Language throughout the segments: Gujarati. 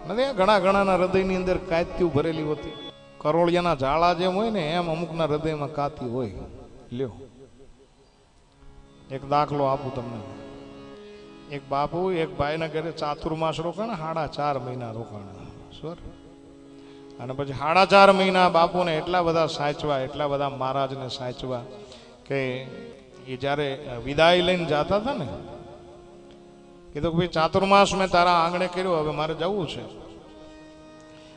નથી ઘણા ઘણાના હૃદયની અંદર કાત્યું ભરેલી હોતી. કરોળિયાના ઝાડા જેમ હોય ને એમ અમુકના હૃદયમાં કાતી હોય. લ્યો એક દાખલો આપું તમને. એક બાપુ એક ભાઈના ઘરે ચાતુર્માસ રોકાણ, 4.5 મહિના રોકાણ. સર અને પછી 4.5 મહિના બાપુને એટલા બધા સાચવા, એટલા બધા મહારાજને સાચવા કે એ જ્યારે વિદાય લઈને જતા હતા ને, કીધું કે ભાઈ ચાતુર્માસ મેં તારા આંગણે કર્યો, હવે મારે જવું છે.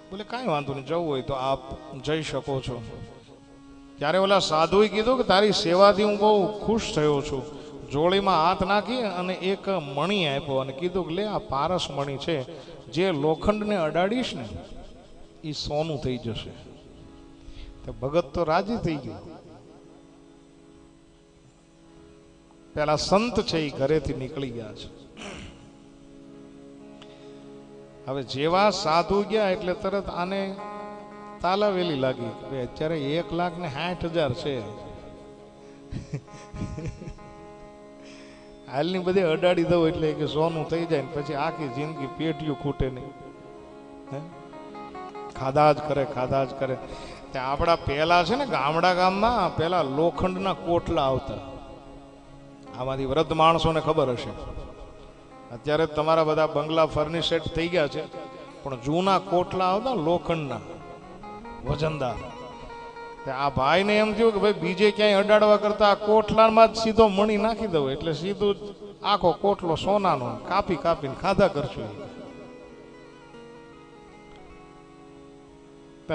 બોલે કાંઈ વાંધો નહીં, જવું હોય તો આપ જઈ શકો છો. ત્યારે ઓલા સાધુએ કીધું કે તારી સેવાથી હું બહુ ખુશ થયો છું. જોડીમાં હાથ નાખી અને એક મણી આપ્યો અને કીધું કે લે આ પારસ મણી છે, જે લોખંડને અડાડીશ ને એ સોનું થઈ જશે. તો ભગત તો રાજી થઈ ગયો. પેલા સંત છે એ ઘરેથી નીકળી ગયા છે. હવે જેવા સાધુ ગયા એટલે તરત આને તાલાવેલી લાગી કે અત્યારે 1,60,000 છે, હાલની બધી અડાડી દઉં એટલે કે સોનું થઈ જાય ને પછી આખી જિંદગી પેટીયું ખૂટે નહીં. ખાધા જ કરે, ખાધા જ કરે. ત્યાં આપણા પહેલા છે ને ગામમાં પેલા લોખંડના કોટલા આવતા. આમાંથી વૃદ્ધ માણસોને ખબર હશે. અત્યારે તમારા બધા બંગલા ફર્નિશડ થઈ ગયા છે, પણ જૂના કોટલા આવતા લોખંડના વજનદાર. આ ભાઈને એમ થયું કે ભાઈ બીજે ક્યાંય અડાડવા કરતા આ કોટલામાં જ સીધો મણી નાખી દઉં એટલે સીધું આખો કોટલો સોનાનો કાપી કાપીને ખાધા કરશું.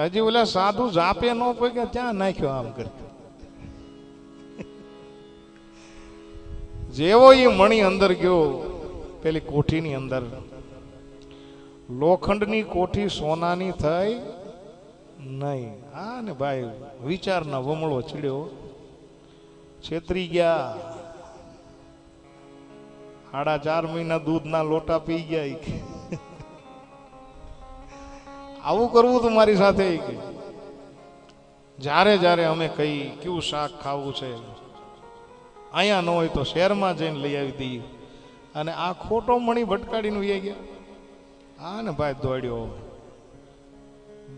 હજી ઓલા સાધુ જાપે ન કોઈ કે ત્યાં નાખ્યો આમ કરતો. જેવો એ મણી અંદર ગયો પેલી કોઠીની અંદર, લોખંડની કોઠી સોનાની થઈ નહીં. હા ને ભાઈ વિચારના વમળો ચડ્યો, છેતરી ગયા. 4.5 મહિના દૂધના લોટા પી ગયા. આવું કરવું તો મારી સાથે. જ્યારે જ્યારે અમે કઈ કયું શાક ખાવું છે, અહીંયા ન હોય તો શહેરમાં જઈને લઈ આવી દઈએ, અને આ ખોટો મણી ભટકાડીને વહી ગયા. હા ને ભાઈ દોડ્યો,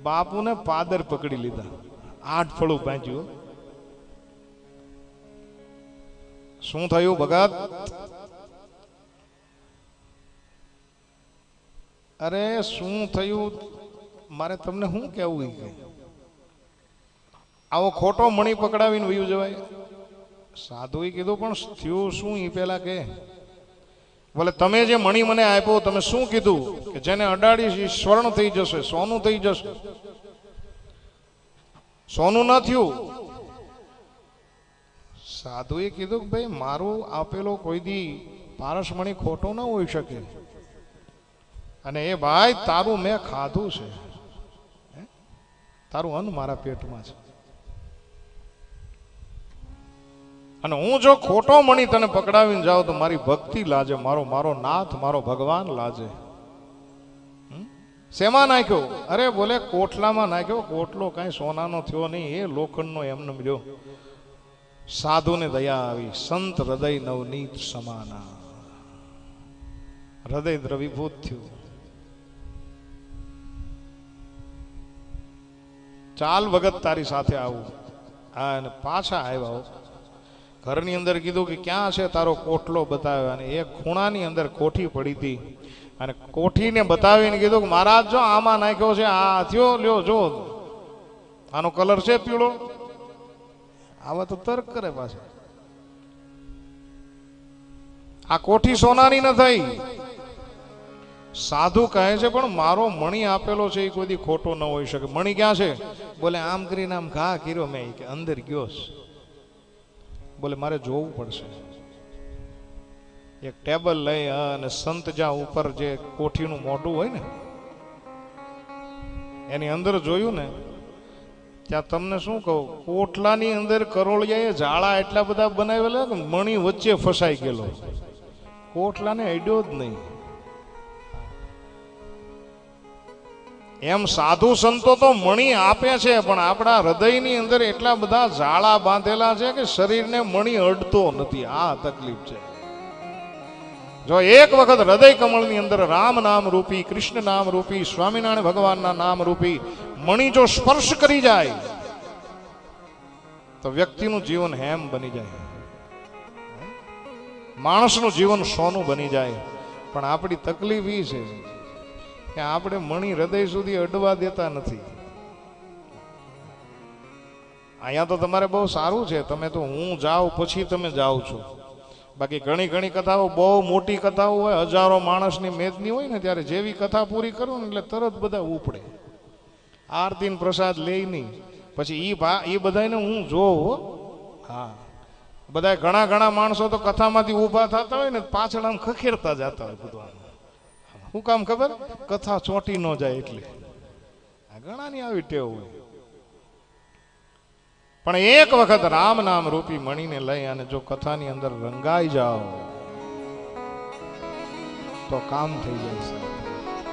બાપુને પાદર પકડી લીધા, 8 ફળું બાંધ્યું. શું થયું ભગત? અરે શું થયું મારે તમને શું કેવું? આવો ખોટો મણી પકડાવીને વયું જવાય? સાધુએ કીધું પણ થયું શું એ પેલા કે. બોલે તમે જે મણી મને આપ્યો તમે શું કીધું કે જેને અડાડીશ એ સ્વર્ણ થઈ જશે, સોનું થઈ જશે. સોનું ન થયું. સાધુએ કીધું કે ભાઈ મારું આપેલો કોઈ દી પારસ મણી ખોટો ન હોઈ શકે, અને એ ભાઈ તારું મેં ખાધું છે, તારું અન્ન મારા પેટમાં છે, અને હું જો ખોટો મણી તને પકડાવીને જાઉં તો મારી ભક્તિ લાજે, મારો નાથ મારો ભગવાન લાજે. શેમાં નાખ્યો? અરે બોલે કોટલામાં નાખ્યો. કોટલો કાંઈ સોનાનો થયો નહીં, એ લોખંડનો એમને મળ્યો. સાધુને દયા આવી. સંત હૃદય નવનીત સમાના, હૃદય દ્રવીભૂત થયું. ચાલ ભગત તારી સાથે આવું. હા, અને પાછા આવ્યા. ઘરની અંદર કીધું કે ક્યાં છે તારો કોટલો? બતાવ્યો, અને એક ખૂણાની અંદર કોઠી પડી હતી, અને કોઠીને બતાવીને કીધું કે મહારાજ જો આમાં નાખ્યો છે, આ થયો, લ્યો જો આનો કલર છે પીળો. આવા તો તર્ક કરે પાછા. આ કોઠી સોનાની ન થઈ. સાધુ કહે છે પણ મારો મણી આપેલો છે એ કોઈ ખોટો ન હોઈ શકે. મણી ક્યાં છે? બોલે આમ કરીને આમ ઘા કર્યો મેં, કે અંદર ગયો. બોલે મારે જોવું પડશે. એક ટેબલ લઈ અને સંત જ્યાં ઉપર જે કોઠીનું મોઢું હોય ને એની અંદર જોયું ને, ત્યાં તમને શું કહું, કોટલાની અંદર કરોળિયાએ ઝાડા એટલા બધા બનાવેલા કે મણી વચ્ચે ફસાઈ ગયેલો. કોટલાને અડ્યો જ નહીં. એમ સાધુ સંતો તો મણી આપે છે, પણ આપણા હૃદયની અંદર એટલા બધા ઝાડા બાંધેલા છે કે શરીરને મણી અડતો નથી. આ તકલીફ છે. જો એક વખત હૃદય કમળની અંદર રામ નામ રૂપી, કૃષ્ણ નામ રૂપી, સ્વામિનારાયણ ભગવાનના નામ રૂપી મણિ જો સ્પર્શ કરી જાય તો વ્યક્તિનું જીવન હેમ બની જાય, માણસનું જીવન સોનું બની જાય. પણ આપણી તકલીફ એ છે કે આપણે મણિ હૃદય સુધી અડવા દેતા નથી. અહીંયા તો તમારે બહુ સારું છે, તમે તો હું જાઉં પછી તમે જાઓ છો. બાકી ઘણી ઘણી કથાઓ, બહુ મોટી કથાઓ હોય, હજારો માણસની મેદની હોય ને, ત્યારે જેવી કથા પૂરી કરો ને એટલે તરત બધા ઉપડે, આરતી ને પ્રસાદ લે નહીં. પછી એ બધાને હું જોઉં. હા, બધા ઘણા ઘણા માણસો તો કથામાંથી ઊભા થતા હોય ને પાછળ આમ ખખેરતા જતા હોય બધું. શું કામ ખબર? કથા ચોંટી ન જાય એટલે. ઘણાની આવી ટેવ હોય. પણ એક વખત રામ નામ રૂપી મણીને લઈ અને જો કથાની અંદર રંગાઈ જાઓ તો કામ થઈ જાય છે.